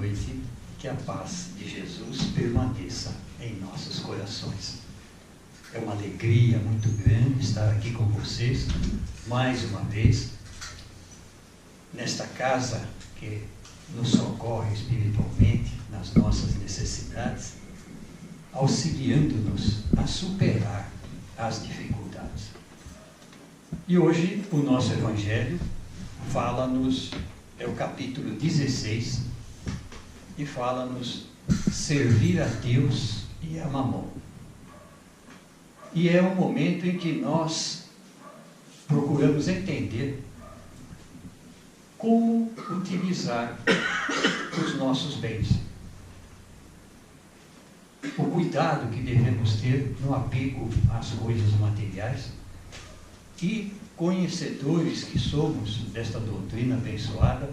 noite, que a paz de Jesus permaneça em nossos corações. É uma alegria muito grande estar aqui com vocês, mais uma vez, nesta casa que nos socorre espiritualmente nas nossas necessidades, auxiliando-nos a superar as dificuldades. E hoje o nosso Evangelho fala-nos, é o capítulo 16, e fala-nos servir a Deus e a Mamon. E é um momento em que nós procuramos entender como utilizar os nossos bens. O cuidado que devemos ter no apego às coisas materiais e, conhecedores que somos desta doutrina abençoada,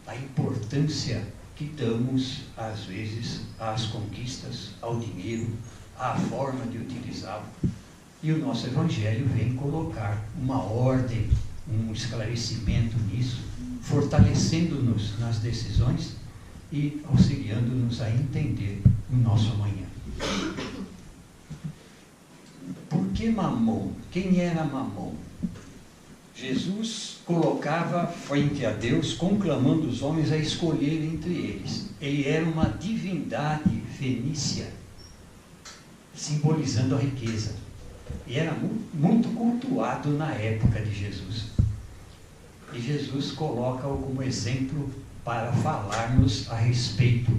a importância que damos, às vezes, às conquistas, ao dinheiro, à forma de utilizá-lo. E o nosso Evangelho vem colocar uma ordem, um esclarecimento nisso, fortalecendo-nos nas decisões e auxiliando-nos a entender o nosso amanhã. Por que Mamon? Quem era Mamon? Jesus colocava frente a Deus, conclamando os homens a escolher entre eles. Ele era uma divindade fenícia, simbolizando a riqueza. E era muito cultuado na época de Jesus. E Jesus coloca-o como exemplo para falar-nos a respeito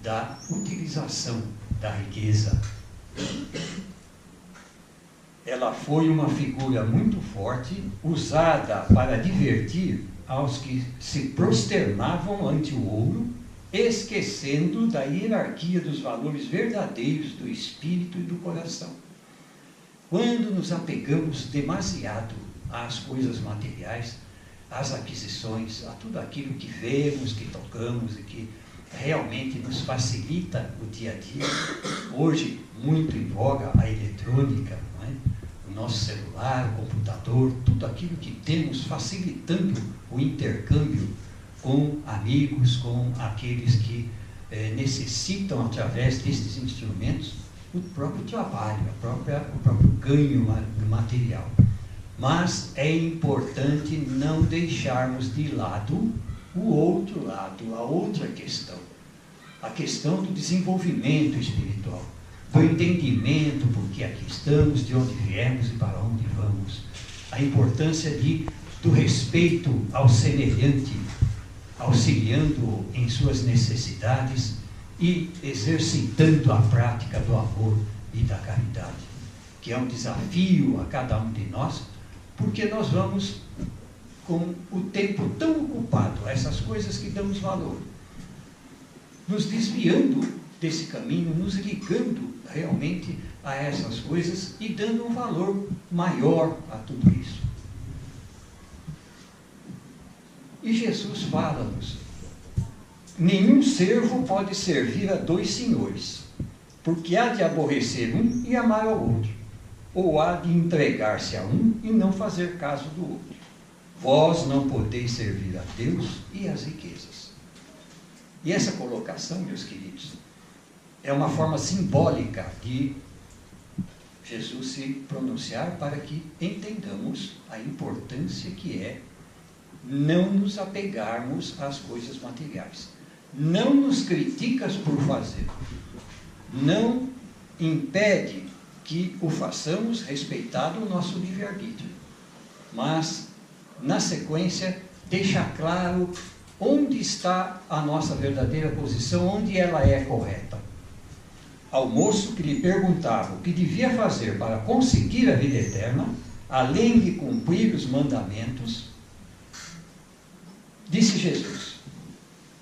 da utilização da riqueza. Ela foi uma figura muito forte, usada para divertir aos que se prosternavam ante o ouro, esquecendo da hierarquia dos valores verdadeiros do espírito e do coração. Quando nos apegamos demasiado às coisas materiais, às aquisições, a tudo aquilo que vemos, que tocamos e que realmente nos facilita o dia a dia, hoje muito em voga a eletrônica, não é? O nosso celular, o computador, tudo aquilo que temos facilitando o intercâmbio com amigos, com aqueles que necessitam, através destes instrumentos, o próprio trabalho, o próprio ganho material. Mas é importante não deixarmos de lado o outro lado, a outra questão, a questão do desenvolvimento espiritual, do entendimento por que aqui estamos, de onde viemos e para onde vamos, a importância do respeito ao semelhante, auxiliando-o em suas necessidades e exercitando a prática do amor e da caridade, que é um desafio a cada um de nós, porque nós vamos com o tempo tão ocupado a essas coisas que damos valor, nos desviando desse caminho, nos ligando realmente a essas coisas e dando um valor maior a tudo isso. E Jesus fala-nos: nenhum servo pode servir a dois senhores, porque há de aborrecer um e amar ao outro, ou há de entregar-se a um e não fazer caso do outro. Vós não podeis servir a Deus e às riquezas. E essa colocação, meus queridos, é uma forma simbólica de Jesus se pronunciar para que entendamos a importância que é não nos apegarmos às coisas materiais. Não nos criticas por fazer. Não impede que o façamos respeitado o nosso livre-arbítrio. Mas, na sequência, deixa claro onde está a nossa verdadeira posição, onde ela é correta. Ao moço que lhe perguntava o que devia fazer para conseguir a vida eterna, além de cumprir os mandamentos, disse Jesus: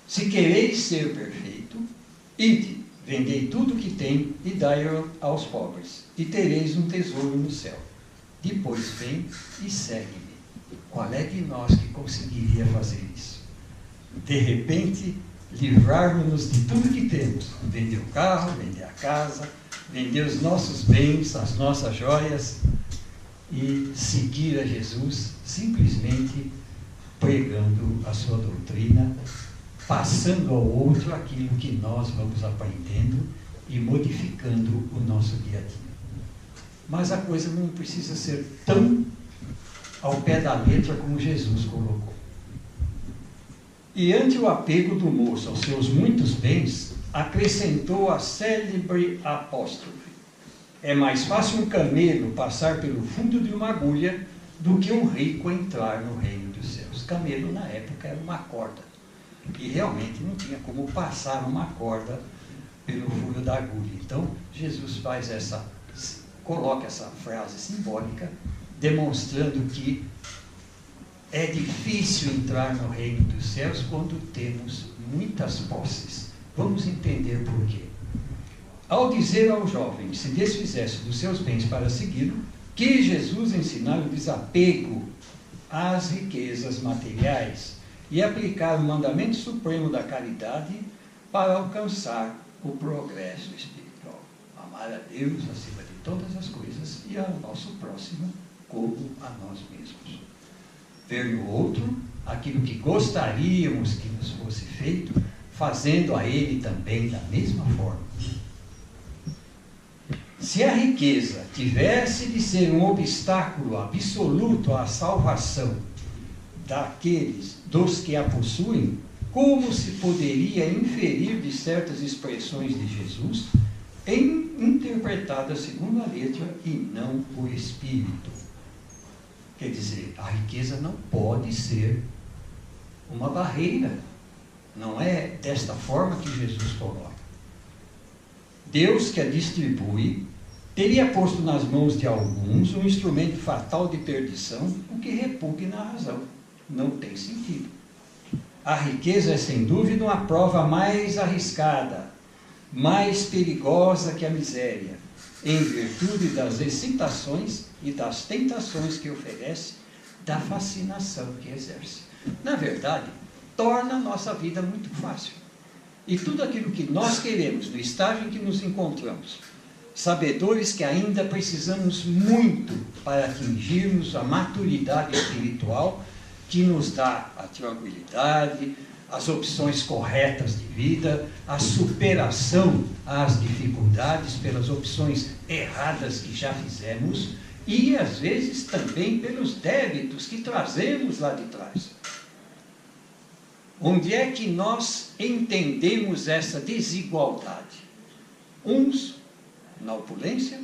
se quereis ser perfeito, ide, vendei tudo o que tem e dai-o aos pobres, e tereis um tesouro no céu. Depois vem e segue-me. Qual é de nós que conseguiria fazer isso? De repente, livrarmos-nos de tudo que temos, vender o carro, vender a casa, vender os nossos bens, as nossas joias, e seguir a Jesus simplesmente pregando a sua doutrina passando ao outro aquilo que nós vamos aprendendo e modificando o nosso dia a dia. Mas a coisa não precisa ser tão ao pé da letra como Jesus colocou. E ante o apego do moço aos seus muitos bens, acrescentou a célebre apóstrofe: é mais fácil um camelo passar pelo fundo de uma agulha do que um rico entrar no reino dos céus. Camelo, na época, era uma corda. E realmente não tinha como passar uma corda pelo furo da agulha. Então, Jesus coloca essa frase simbólica, demonstrando que é difícil entrar no reino dos céus quando temos muitas posses. Vamos entender por quê. Ao dizer ao jovem que se desfizesse dos seus bens para segui-lo, que Jesus ensinara o desapego às riquezas materiais e aplicar o mandamento supremo da caridade para alcançar o progresso espiritual. Amar a Deus acima de todas as coisas e ao nosso próximo como a nós mesmos. Ver no outro aquilo que gostaríamos que nos fosse feito, fazendo a ele também da mesma forma. Se a riqueza tivesse de ser um obstáculo absoluto à salvação dos que a possuem, como se poderia inferir de certas expressões de Jesus, interpretadas segundo a letra e não o espírito? Quer dizer, a riqueza não pode ser uma barreira. Não é desta forma que Jesus coloca. Deus que a distribui teria posto nas mãos de alguns um instrumento fatal de perdição, o que repugna a razão. Não tem sentido. A riqueza é, sem dúvida, uma prova mais arriscada, mais perigosa que a miséria, em virtude das excitações e das tentações que oferece, da fascinação que exerce. Na verdade, torna a nossa vida muito fácil. E tudo aquilo que nós queremos, no estágio em que nos encontramos, sabedores que ainda precisamos muito para atingirmos a maturidade espiritual que nos dá a tranquilidade, as opções corretas de vida, a superação às dificuldades pelas opções erradas que já fizemos e, às vezes, também pelos débitos que trazemos lá de trás. Onde é que nós entendemos essa desigualdade? Uns na opulência,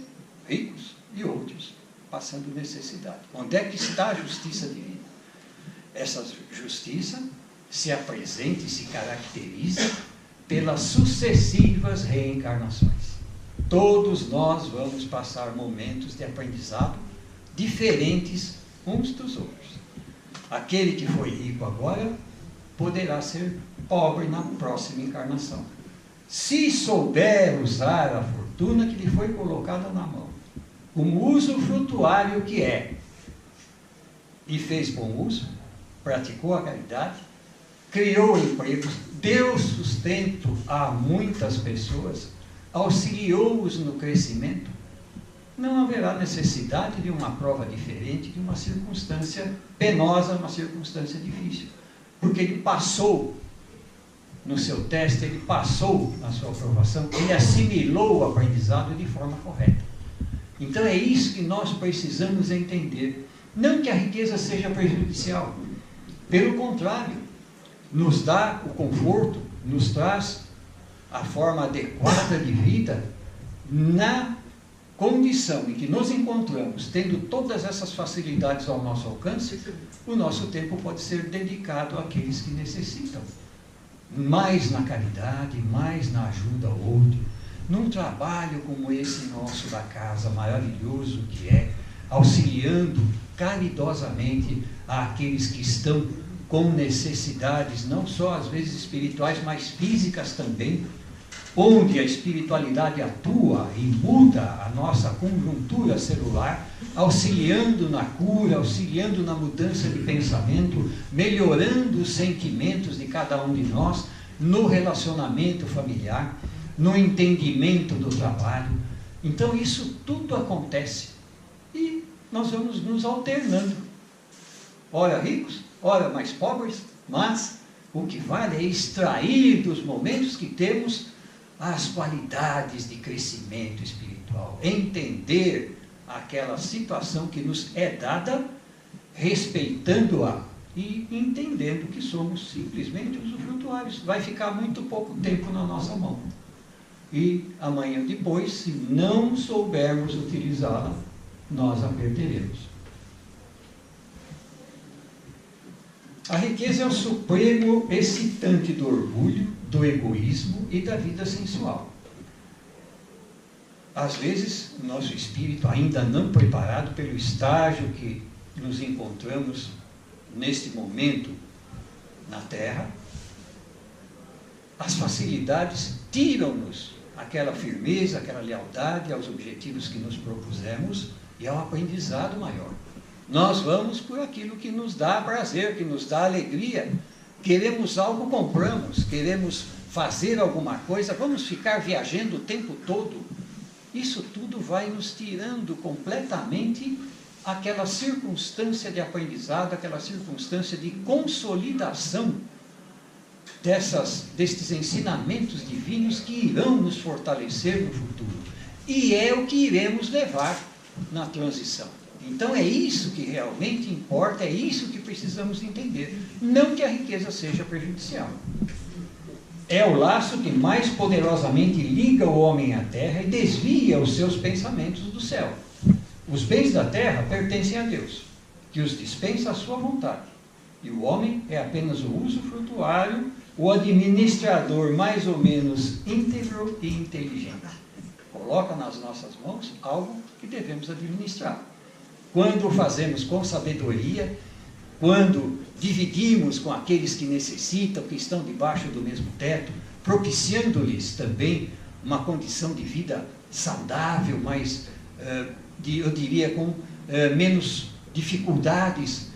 ricos, e outros passando necessidade. Onde é que está a justiça divina? Essa justiça se apresenta e se caracteriza pelas sucessivas reencarnações. Todos nós vamos passar momentos de aprendizado diferentes uns dos outros. Aquele que foi rico agora poderá ser pobre na próxima encarnação, se souber usar a fortuna que lhe foi colocada na mão, como uso frutuário que é, e fez bom uso, praticou a caridade, criou empregos, deu sustento a muitas pessoas, auxiliou-os no crescimento, não haverá necessidade de uma prova diferente, de uma circunstância penosa, uma circunstância difícil, porque ele passou no seu teste, ele passou na sua aprovação, ele assimilou o aprendizado de forma correta. Então é isso que nós precisamos entender. Não que a riqueza seja prejudicial, pelo contrário, nos dá o conforto, nos traz a forma adequada de vida na condição em que nos encontramos, tendo todas essas facilidades ao nosso alcance, o nosso tempo pode ser dedicado àqueles que necessitam. Mais na caridade, mais na ajuda ao outro, num trabalho como esse nosso da casa, maravilhoso que é, auxiliando caridosamente àqueles que estão com necessidades, não só às vezes espirituais, mas físicas também, onde a espiritualidade atua e muda a nossa conjuntura celular, auxiliando na cura, auxiliando na mudança de pensamento, melhorando os sentimentos de cada um de nós, no relacionamento familiar, no entendimento do trabalho. Então isso tudo acontece e nós vamos nos alternando, ora ricos, ora mais pobres, mas O que vale é extrair dos momentos que temos as qualidades de crescimento espiritual, entender aquela situação que nos é dada, respeitando-a e entendendo que somos simplesmente usufrutuários. Vai ficar muito pouco tempo na nossa mão. E amanhã depois, se não soubermos utilizá-la, nós a perderemos. A riqueza é o supremo excitante do orgulho, do egoísmo e da vida sensual. Às vezes, o nosso espírito, ainda não preparado pelo estágio que nos encontramos neste momento na Terra, as facilidades tiram-nos aquela firmeza, aquela lealdade aos objetivos que nos propusemos e ao aprendizado maior. Nós vamos por aquilo que nos dá prazer, que nos dá alegria. Queremos algo, compramos. Queremos fazer alguma coisa, vamos ficar viajando o tempo todo. Isso tudo vai nos tirando completamente aquela circunstância de aprendizado, aquela circunstância de consolidação destes ensinamentos divinos que irão nos fortalecer no futuro. E é o que iremos levar na transição. Então é isso que realmente importa, é isso que precisamos entender. Não que a riqueza seja prejudicial. É o laço que mais poderosamente liga o homem à terra e desvia os seus pensamentos do céu. Os bens da terra pertencem a Deus, que os dispensa à sua vontade. E o homem é apenas o usufrutuário, o administrador mais ou menos íntegro e inteligente. Coloca nas nossas mãos algo que devemos administrar. Quando o fazemos com sabedoria, quando dividimos com aqueles que necessitam, que estão debaixo do mesmo teto, propiciando-lhes também uma condição de vida saudável, mas, eu diria, com menos dificuldades,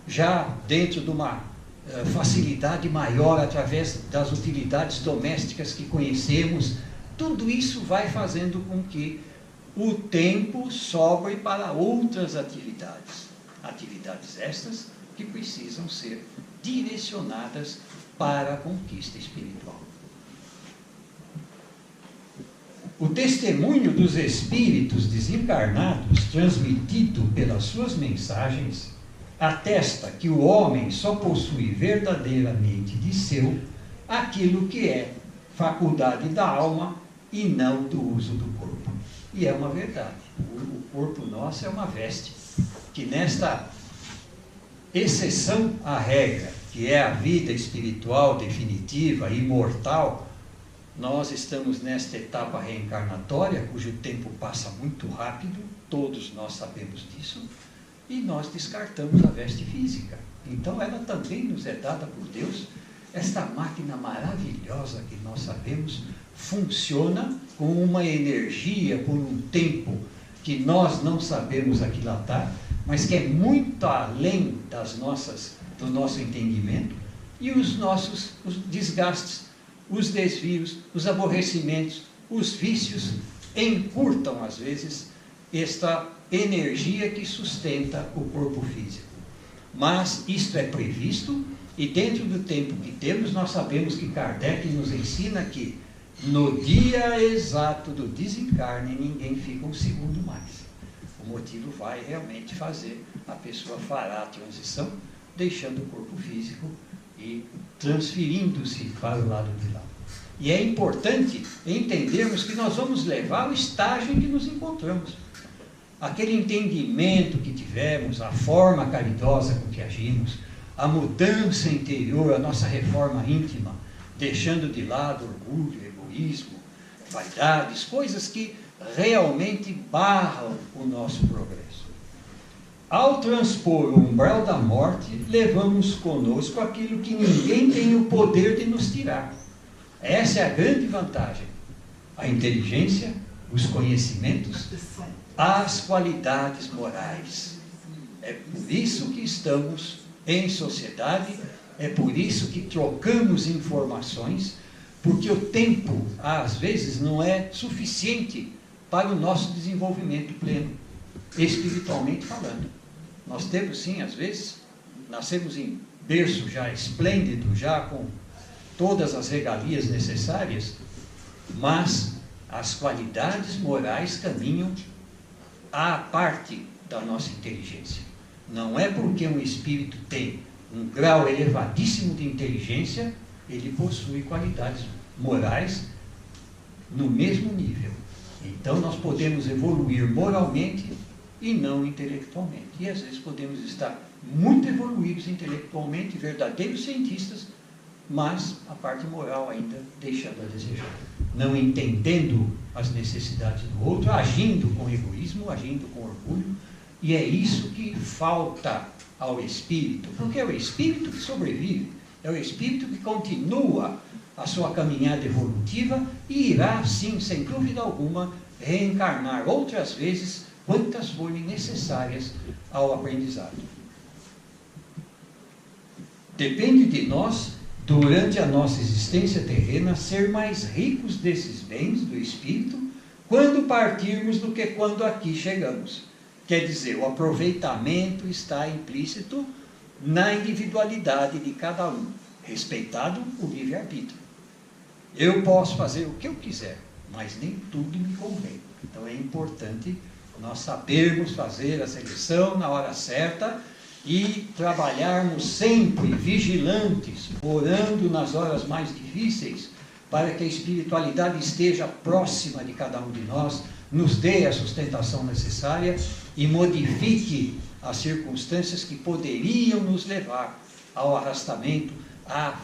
já dentro de uma facilidade maior através das utilidades domésticas que conhecemos, tudo isso vai fazendo com que o tempo sobre para outras atividades. Atividades estas que precisam ser direcionadas para a conquista espiritual. O testemunho dos espíritos desencarnados, transmitido pelas suas mensagens, atesta que o homem só possui verdadeiramente de seu aquilo que é faculdade da alma e não do uso do corpo. E é uma verdade. O corpo nosso é uma veste que, nesta exceção à regra, que é a vida espiritual definitiva, imortal, nós estamos nesta etapa reencarnatória, cujo tempo passa muito rápido, todos nós sabemos disso, e nós descartamos a veste física. Então ela também nos é dada por Deus. Esta máquina maravilhosa que nós sabemos funciona com uma energia por um tempo que nós não sabemos aquilatar, mas que é muito além do nosso entendimento, e os desgastes, os desvios, os aborrecimentos, os vícios encurtam às vezes esta energia que sustenta o corpo físico. Mas isto é previsto, e dentro do tempo que temos, nós sabemos que Kardec nos ensina que no dia exato do desencarne, ninguém fica um segundo mais. O motivo vai realmente fazer, a pessoa fará a transição, deixando o corpo físico e transferindo-se para o lado de lá. E é importante entendermos que nós vamos levar o estágio em que nos encontramos. Aquele entendimento que tivemos, a forma caridosa com que agimos, a mudança interior, a nossa reforma íntima, deixando de lado orgulho, egoísmo, vaidades, coisas que realmente barram o nosso progresso. Ao transpor o umbral da morte, levamos conosco aquilo que ninguém tem o poder de nos tirar. Essa é a grande vantagem. A inteligência, os conhecimentos, as qualidades morais. É por isso que estamos em sociedade, é por isso que trocamos informações, porque o tempo, às vezes, não é suficiente para o nosso desenvolvimento pleno, espiritualmente falando. Nós temos, sim, às vezes, nascemos em berço já esplêndido, já com todas as regalias necessárias, mas as qualidades morais caminham à parte da nossa inteligência. Não é porque um espírito tem um grau elevadíssimo de inteligência, ele possui qualidades morais no mesmo nível. Então nós podemos evoluir moralmente e não intelectualmente. E às vezes podemos estar muito evoluídos intelectualmente, verdadeiros cientistas, mas a parte moral ainda deixando a desejar. Não entendendo as necessidades do outro, agindo com egoísmo, agindo com orgulho. E é isso que falta ao espírito, porque é o espírito que sobrevive, é o espírito que continua a sua caminhada evolutiva e irá, sim, sem dúvida alguma, reencarnar outras vezes, quantas forem necessárias ao aprendizado. Depende de nós, durante a nossa existência terrena, ser mais ricos desses bens do espírito quando partirmos do que quando aqui chegamos. Quer dizer, o aproveitamento está implícito na individualidade de cada um, respeitado o livre-arbítrio. Eu posso fazer o que eu quiser, mas nem tudo me convém. Então é importante nós sabermos fazer a seleção na hora certa e trabalharmos sempre vigilantes, orando nas horas mais difíceis, para que a espiritualidade esteja próxima de cada um de nós, nos dê a sustentação necessária e modifique as circunstâncias que poderiam nos levar ao arrastamento, à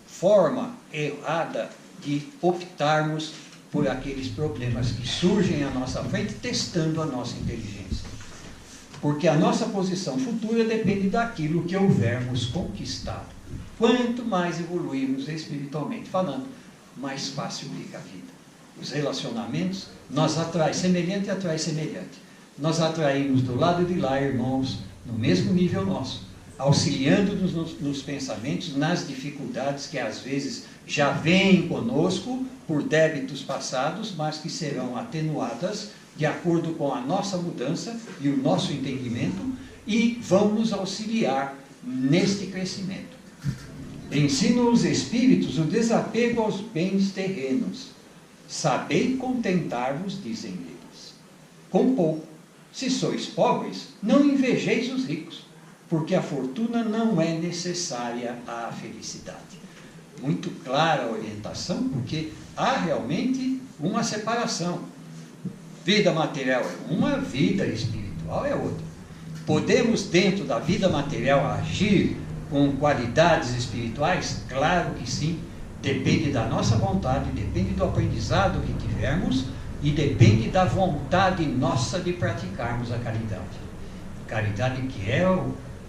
forma errada de optarmos por aqueles problemas que surgem à nossa frente, testando a nossa inteligência. Porque a nossa posição futura depende daquilo que houvermos conquistado. Quanto mais evoluirmos espiritualmente falando, mais fácil fica a vida. Os relacionamentos, semelhante atrai semelhante. Nós atraímos do lado de lá irmãos no mesmo nível nosso, auxiliando-nos nos pensamentos, nas dificuldades que às vezes já vêm conosco por débitos passados, mas que serão atenuadas de acordo com a nossa mudança e o nosso entendimento, e vão nos auxiliar neste crescimento. Ensinam os espíritos o desapego aos bens terrenos. Sabei contentar-vos, dizem eles, com pouco. Se sois pobres, não invejeis os ricos, porque a fortuna não é necessária à felicidade. Muito clara a orientação, porque há realmente uma separação. Vida material é uma, vida espiritual é outra. Podemos, dentro da vida material, agir com qualidades espirituais? Claro que sim. Depende da nossa vontade, depende do aprendizado que tivermos e depende da vontade nossa de praticarmos a caridade. Caridade que é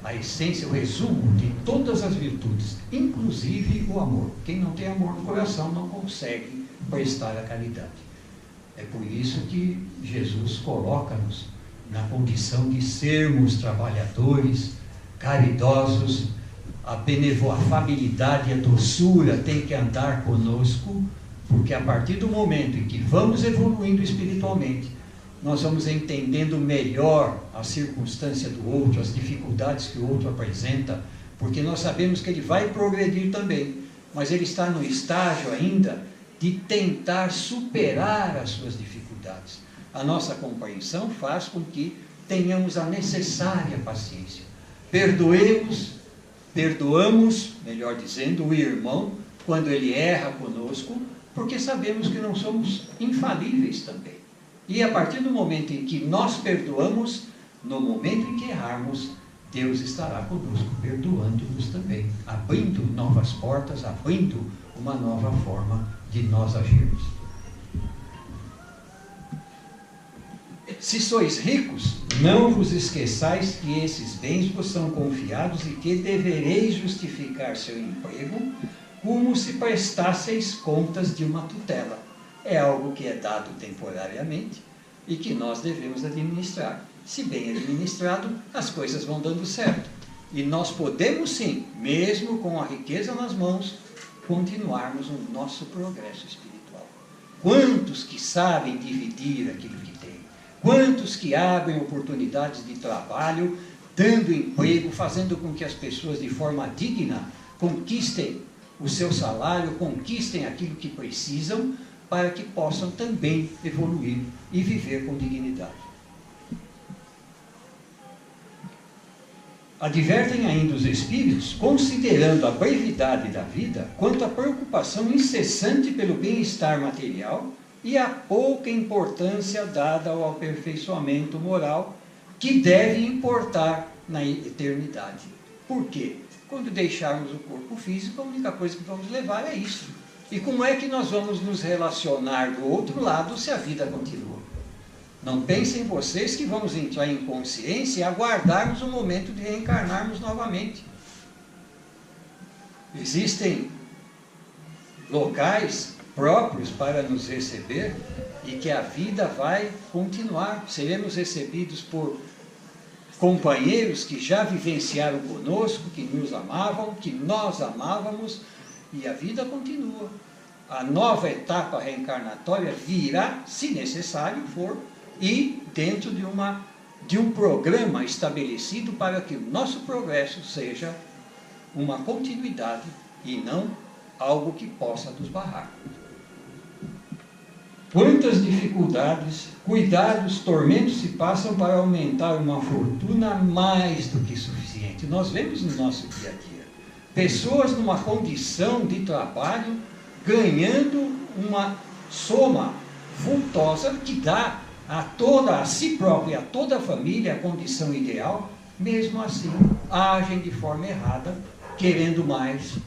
a essência, o resumo de todas as virtudes, inclusive o amor. Quem não tem amor no coração não consegue prestar a caridade. É por isso que Jesus coloca-nos na condição de sermos trabalhadores, caridosos. A afabilidade e a doçura tem que andar conosco, porque a partir do momento em que vamos evoluindo espiritualmente, nós vamos entendendo melhor a circunstância do outro, as dificuldades que o outro apresenta, porque nós sabemos que ele vai progredir também, mas ele está no estágio ainda de tentar superar as suas dificuldades. A nossa compreensão faz com que tenhamos a necessária paciência. Perdoamos, melhor dizendo, o irmão quando ele erra conosco, porque sabemos que não somos infalíveis também. E a partir do momento em que nós perdoamos, no momento em que errarmos, Deus estará conosco, perdoando-nos também, abrindo novas portas, abrindo uma nova forma de nós agirmos. Se sois ricos, não vos esqueçais que esses bens vos são confiados e que devereis justificar seu emprego como se prestasseis contas de uma tutela. É algo que é dado temporariamente e que nós devemos administrar. Se bem administrado, as coisas vão dando certo. E nós podemos sim, mesmo com a riqueza nas mãos, continuarmos o nosso progresso espiritual. Quantos que sabem dividir aquilo que têm? Quantos que abrem oportunidades de trabalho dando emprego, fazendo com que as pessoas de forma digna conquistem o seu salário, conquistem aquilo que precisam, para que possam também evoluir e viver com dignidade. Advertem ainda os espíritos, considerando a brevidade da vida, quanto à preocupação incessante pelo bem-estar material e a pouca importância dada ao aperfeiçoamento moral que deve importar na eternidade. Por quê? Quando deixarmos o corpo físico, a única coisa que vamos levar é isso. E como é que nós vamos nos relacionar do outro lado se a vida continua? Não pensem vocês que vamos entrar em consciência e aguardarmos o momento de reencarnarmos novamente. Existem locais próprios para nos receber e que a vida vai continuar. Seremos recebidos por companheiros que já vivenciaram conosco, que nos amavam, que nós amávamos, e a vida continua. A nova etapa reencarnatória virá, se necessário for, e dentro de um programa estabelecido para que o nosso progresso seja uma continuidade e não algo que possa nos barrar. Quantas dificuldades, cuidados, tormentos se passam para aumentar uma fortuna mais do que suficiente. Nós vemos no nosso dia a dia pessoas numa condição de trabalho ganhando uma soma vultosa que dá a si própria, a toda a família, a condição ideal. Mesmo assim, agem de forma errada, querendo mais,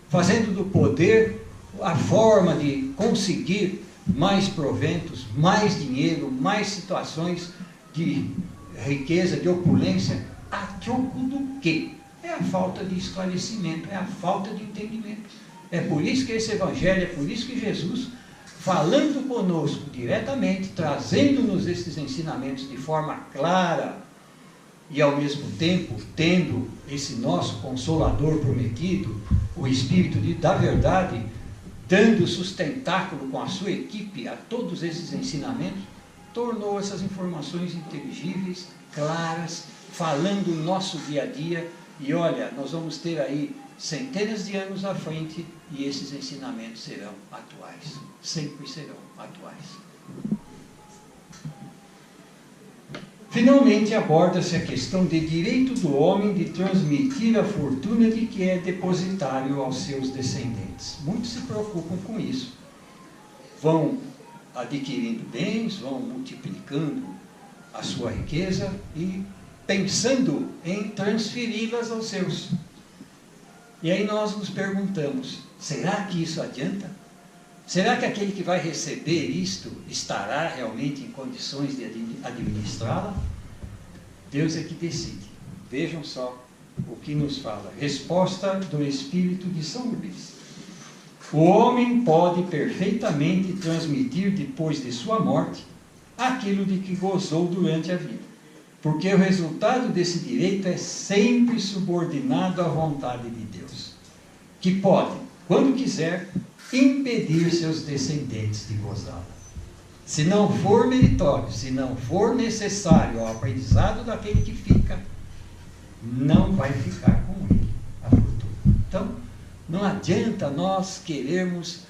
fazendo do poder a forma de conseguir mais proventos, mais dinheiro, mais situações de riqueza, de opulência, a troco do quê? É a falta de esclarecimento, é a falta de entendimento. É por isso que esse Evangelho, é por isso que Jesus, falando conosco diretamente, trazendo-nos esses ensinamentos de forma clara e ao mesmo tempo tendo esse nosso Consolador prometido, o Espírito da Verdade, dando sustentáculo com a sua equipe a todos esses ensinamentos, tornou essas informações inteligíveis, claras, falando o nosso dia a dia. E olha, nós vamos ter aí centenas de anos à frente e esses ensinamentos serão atuais, sempre serão atuais. Finalmente, aborda-se a questão de direito do homem de transmitir a fortuna de que é depositário aos seus descendentes. Muitos se preocupam com isso. Vão adquirindo bens, vão multiplicando a sua riqueza e pensando em transferi-las aos seus. E aí nós nos perguntamos, será que isso adianta? Será que aquele que vai receber isto estará realmente em condições de administrá-la? Deus é que decide. Vejam só o que nos fala. Resposta do Espírito de São Luís. O homem pode perfeitamente transmitir depois de sua morte aquilo de que gozou durante a vida, porque o resultado desse direito é sempre subordinado à vontade de Deus, que pode, quando quiser, impedir seus descendentes de gozá-la. Se não for meritório, se não for necessário ao aprendizado daquele que fica, não vai ficar com ele a fortuna. Então, não adianta nós querermos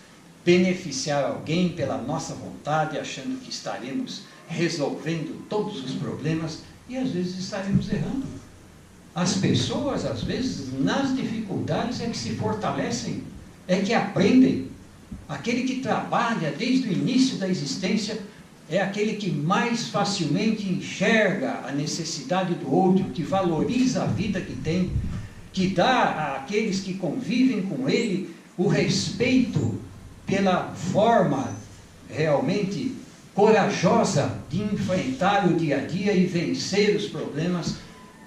beneficiar alguém pela nossa vontade, achando que estaremos resolvendo todos os problemas, e às vezes estaremos errando. As pessoas, às vezes, nas dificuldades é que se fortalecem, é que aprendem. Aquele que trabalha desde o início da existência é aquele que mais facilmente enxerga a necessidade do outro, que valoriza a vida que tem, que dá àqueles que convivem com ele o respeito pela forma realmente corajosa de enfrentar o dia a dia e vencer os problemas,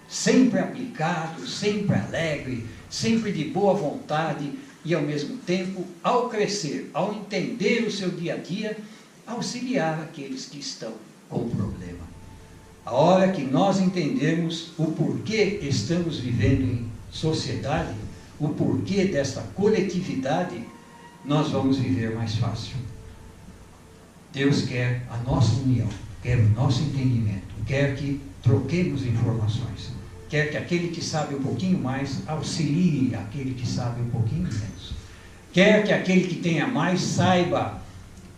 sempre aplicado, sempre alegre, sempre de boa vontade e, ao mesmo tempo, ao crescer, ao entender o seu dia a dia, auxiliar aqueles que estão com problema. A hora que nós entendermos o porquê estamos vivendo em sociedade, o porquê desta coletividade, nós vamos viver mais fácil. Deus quer a nossa união, quer o nosso entendimento, quer que troquemos informações, quer que aquele que sabe um pouquinho mais auxilie aquele que sabe um pouquinho menos. Quer que aquele que tenha mais saiba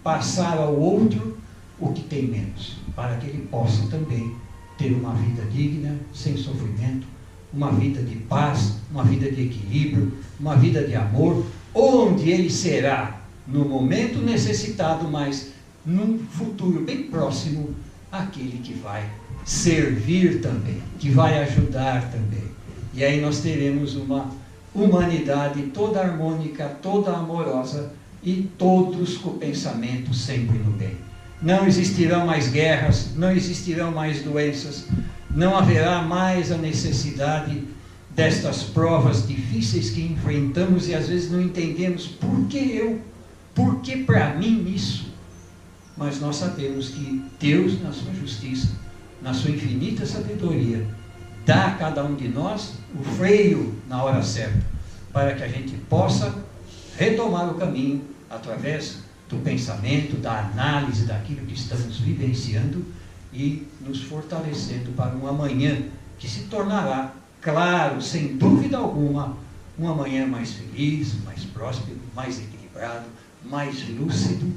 passar ao outro o que tem menos, para que ele possa também ter uma vida digna, sem sofrimento, uma vida de paz, uma vida de equilíbrio, uma vida de amor, onde ele será, no momento necessitado, mas num futuro bem próximo, aquele que vai servir também, que vai ajudar também. E aí nós teremos uma humanidade toda harmônica, toda amorosa e todos com o pensamento sempre no bem. Não existirão mais guerras, não existirão mais doenças, não haverá mais a necessidade destas provas difíceis que enfrentamos e às vezes não entendemos por que eu, por que para mim isso. Mas nós sabemos que Deus, na sua justiça, na sua infinita sabedoria, dá a cada um de nós o freio na hora certa, para que a gente possa retomar o caminho através do pensamento, da análise daquilo que estamos vivenciando e nos fortalecendo para um amanhã que se tornará, claro, sem dúvida alguma, um amanhã mais feliz, mais próspero, mais equilibrado, mais lúcido.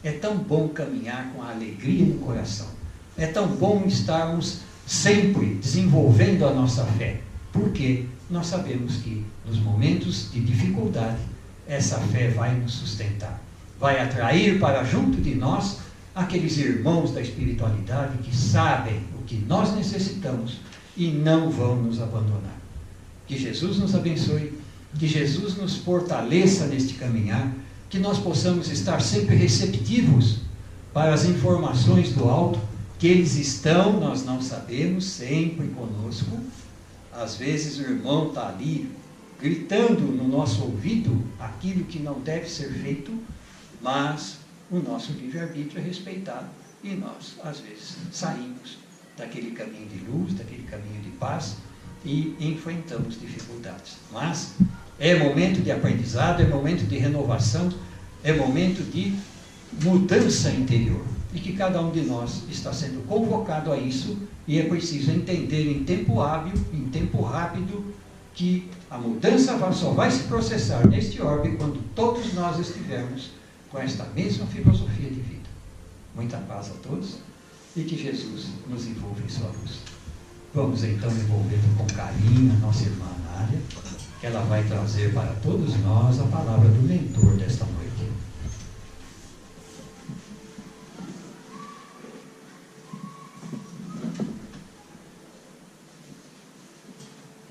É tão bom caminhar com a alegria no coração. É tão bom estarmos sempre desenvolvendo a nossa fé, porque nós sabemos que nos momentos de dificuldade, essa fé vai nos sustentar, vai atrair para junto de nós aqueles irmãos da espiritualidade que sabem o que nós necessitamos e não vão nos abandonar. Que Jesus nos abençoe, que Jesus nos fortaleça neste caminhar, que nós possamos estar sempre receptivos para as informações do alto, que eles estão, nós não sabemos, sempre conosco. Às vezes o irmão está ali gritando no nosso ouvido aquilo que não deve ser feito, mas o nosso livre-arbítrio é respeitado e nós, às vezes, saímos daquele caminho de luz, daquele caminho de paz e enfrentamos dificuldades. Mas é momento de aprendizado, é momento de renovação, é momento de mudança interior e que cada um de nós está sendo convocado a isso e é preciso entender em tempo hábil, em tempo rápido, que a mudança só vai se processar neste orbe quando todos nós estivermos com esta mesma filosofia de vida. Muita paz a todos e que Jesus nos envolva em sua luz. Vamos então envolvendo com carinho a nossa irmã Nádia, que ela vai trazer para todos nós a palavra do mentor desta noite.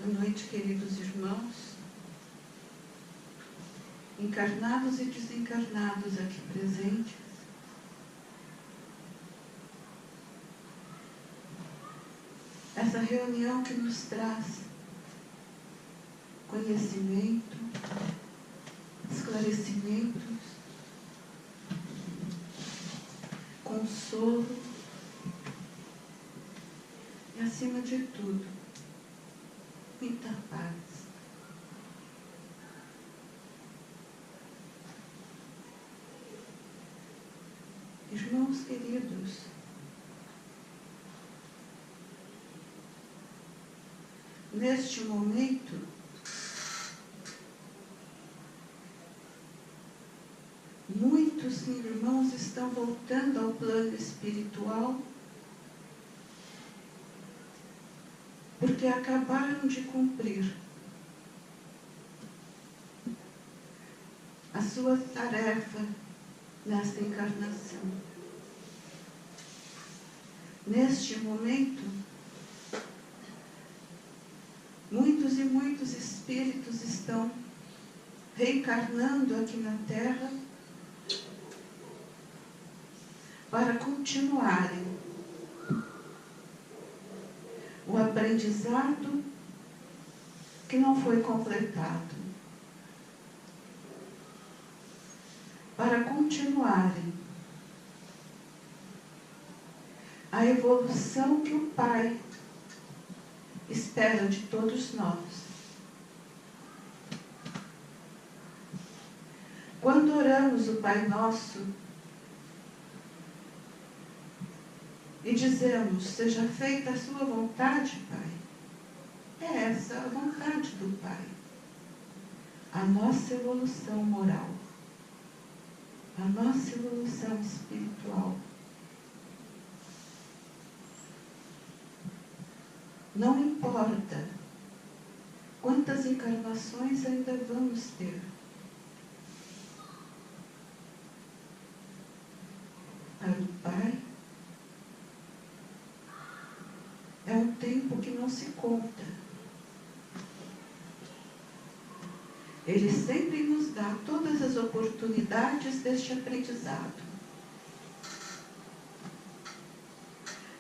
Boa noite, queridos irmãos, encarnados e desencarnados aqui presentes. Essa reunião que nos traz conhecimento, esclarecimentos, consolo e, acima de tudo, muita paz. Irmãos queridos, neste momento, muitos irmãos estão voltando ao plano espiritual porque acabaram de cumprir a sua tarefa nesta encarnação. Neste momento, muitos e muitos espíritos estão reencarnando aqui na Terra para continuarem o aprendizado que não foi completado, para continuarem a evolução que o Pai espera de todos nós. Quando oramos o Pai Nosso e dizemos, seja feita a sua vontade, Pai, É essa a vontade do Pai. A nossa evolução moral, a nossa evolução espiritual. Não importa quantas encarnações ainda vamos ter. Para o Pai, é um tempo que não se conta. Ele sempre nos dá todas as oportunidades deste aprendizado.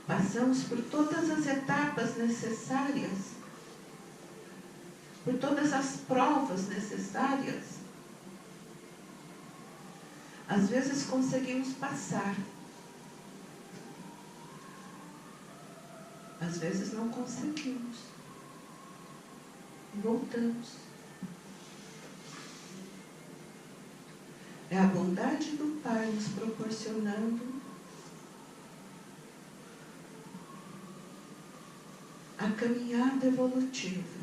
Passamos por todas as etapas necessárias, por todas as provas necessárias. Às vezes conseguimos passar, às vezes não conseguimos. Voltamos. É a bondade do Pai nos proporcionando a caminhada evolutiva.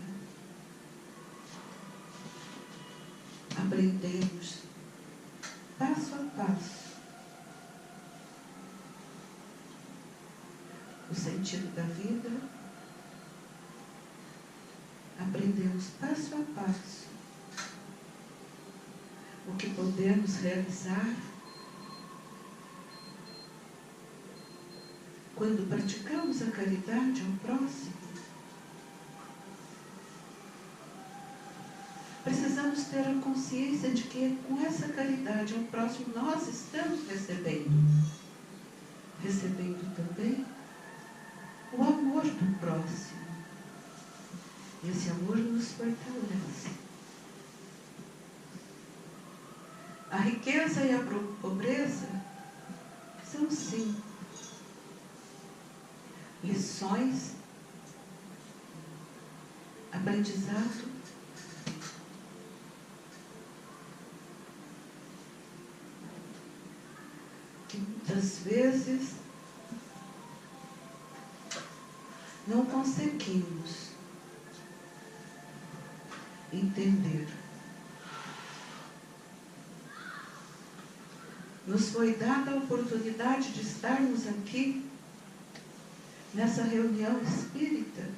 Aprendemos passo a passo o sentido da vida. Aprendemos passo a passo o que podemos realizar quando praticamos a caridade ao próximo. Precisamos ter a consciência de que com essa caridade ao próximo nós estamos recebendo também o amor do próximo. Esse amor nos fortalece. A riqueza e a pobreza são, sim, lições, aprendizado, que muitas vezes não conseguimos entender. Nos foi dada a oportunidade de estarmos aqui, nessa reunião espírita.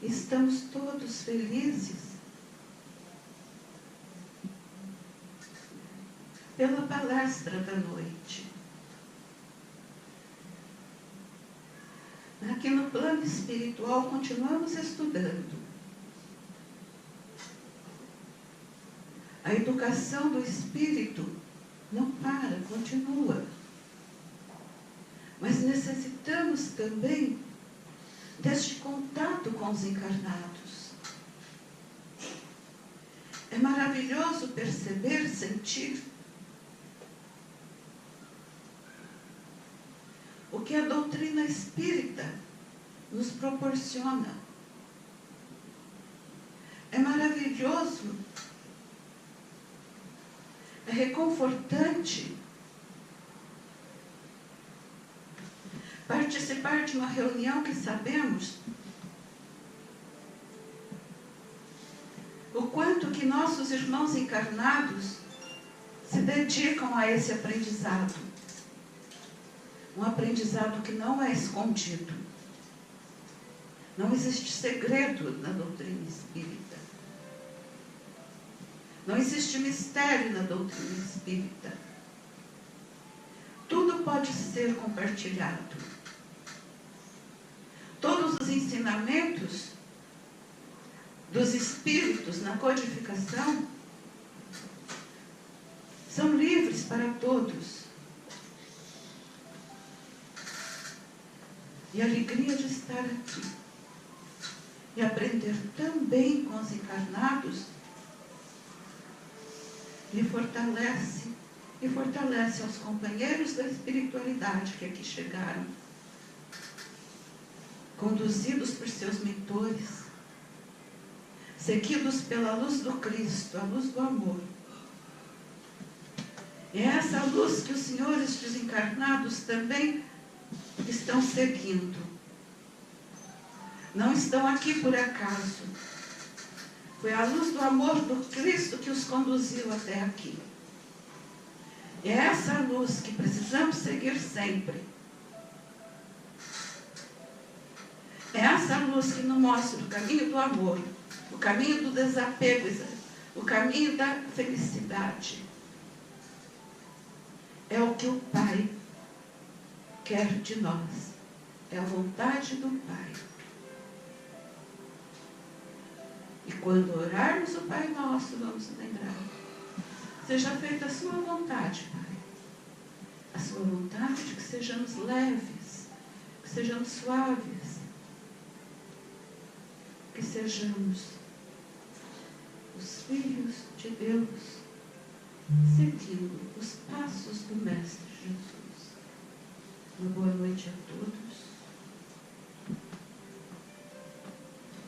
Estamos todos felizes pela palestra da noite. Aqui no plano espiritual continuamos estudando. A educação do espírito não para, continua. Mas necessitamos também deste contato com os encarnados. É maravilhoso perceber, sentir o que a doutrina espírita nos proporciona. É maravilhoso, é reconfortante participar de uma reunião que sabemos o quanto que nossos irmãos encarnados se dedicam a esse aprendizado. Um aprendizado que não é escondido. Não existe segredo na doutrina espírita. Não existe mistério na doutrina espírita. Tudo pode ser compartilhado. Todos os ensinamentos dos espíritos na codificação são livres para todos. E a alegria de estar aqui e aprender também com os encarnados me fortalece e fortalece aos companheiros da espiritualidade que aqui chegaram, conduzidos por seus mentores, seguidos pela luz do Cristo, a luz do amor. É essa luz que os senhores desencarnados também estão seguindo. Não estão aqui por acaso. Foi a luz do amor do Cristo que os conduziu até aqui. É essa luz que precisamos seguir sempre. É essa luz que nos mostra o caminho do amor, o caminho do desapego, o caminho da felicidade. É o que o Pai quer de nós. É a vontade do Pai. E quando orarmos o Pai Nosso, vamos lembrar: seja feita a sua vontade, Pai. A sua vontade de que sejamos leves, que sejamos suaves, que sejamos os filhos de Deus, seguindo os passos do Mestre Jesus. Uma boa noite a todos.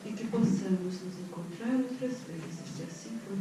E que possamos nos encontrar outras vezes, se assim for.